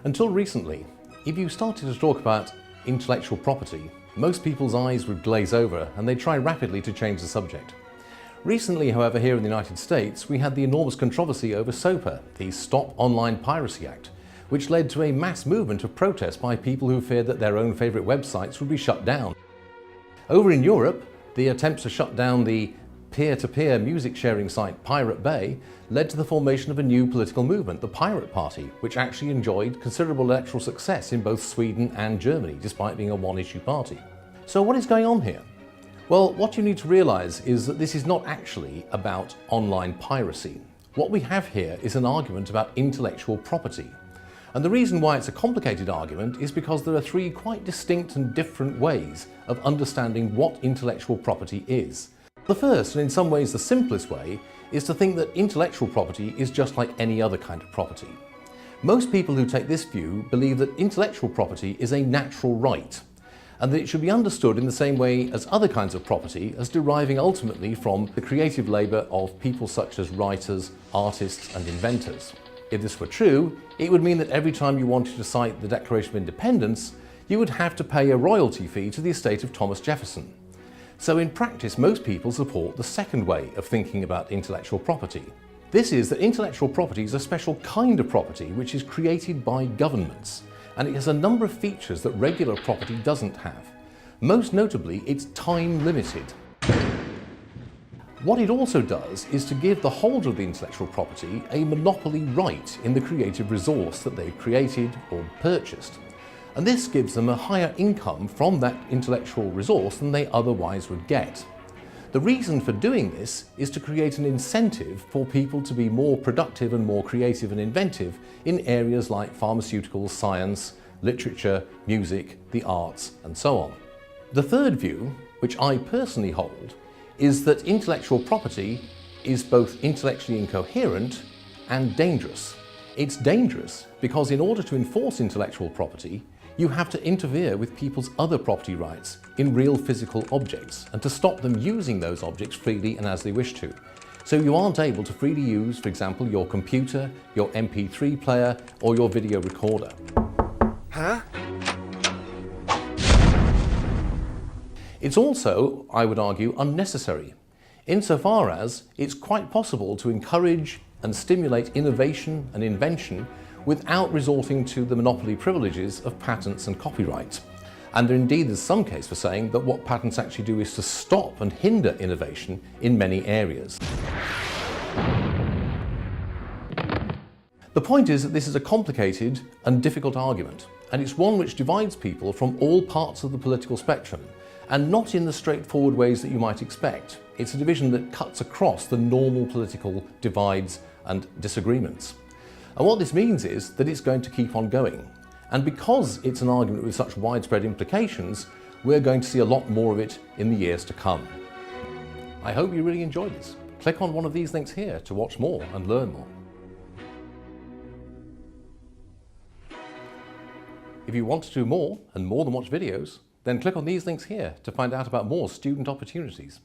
Until recently, if you started to talk about intellectual property, most people's eyes would glaze over and they'd try rapidly to change the subject. Recently, however, here in the United States, we had the enormous controversy over SOPA, the Stop Online Piracy Act, which led to a mass movement of protest by people who feared that their own favourite websites would be shut down. Over in Europe, the attempts to shut down the peer-to-peer music sharing site Pirate Bay led to the formation of a new political movement, the Pirate Party, which actually enjoyed considerable electoral success in both Sweden and Germany, despite being a one-issue party. So what is going on here? Well, what you need to realise is that this is not actually about online piracy. What we have here is an argument about intellectual property. And the reason why it's a complicated argument is because there are three quite distinct and different ways of understanding what intellectual property is. The first, and in some ways the simplest way, is to think that intellectual property is just like any other kind of property. Most people who take this view believe that intellectual property is a natural right, and that it should be understood in the same way as other kinds of property, as deriving ultimately from the creative labour of people such as writers, artists and inventors. If this were true, it would mean that every time you wanted to cite the Declaration of Independence, you would have to pay a royalty fee to the estate of Thomas Jefferson. So in practice, most people support the second way of thinking about intellectual property. This is that intellectual property is a special kind of property which is created by governments, and it has a number of features that regular property doesn't have. Most notably, it's time limited. What it also does is to give the holder of the intellectual property a monopoly right in the creative resource that they've created or purchased. And this gives them a higher income from that intellectual resource than they otherwise would get. The reason for doing this is to create an incentive for people to be more productive and more creative and inventive in areas like pharmaceuticals, science, literature, music, the arts, and so on. The third view, which I personally hold, is that intellectual property is both intellectually incoherent and dangerous. It's dangerous because in order to enforce intellectual property, you have to interfere with people's other property rights in real physical objects and to stop them using those objects freely and as they wish to. So you aren't able to freely use, for example, your computer, your MP3 player, or your video recorder. Huh? It's also, I would argue, unnecessary, insofar as it's quite possible to encourage and stimulate innovation and invention without resorting to the monopoly privileges of patents and copyright. And indeed there's some case for saying that what patents actually do is to stop and hinder innovation in many areas. The point is that this is a complicated and difficult argument, and it's one which divides people from all parts of the political spectrum, and not in the straightforward ways that you might expect. It's a division that cuts across the normal political divides and disagreements. And what this means is that it's going to keep on going. And because it's an argument with such widespread implications, we're going to see a lot more of it in the years to come. I hope you really enjoyed this. Click on one of these links here to watch more and learn more. If you want to do more, and more than watch videos, then click on these links here to find out about more student opportunities.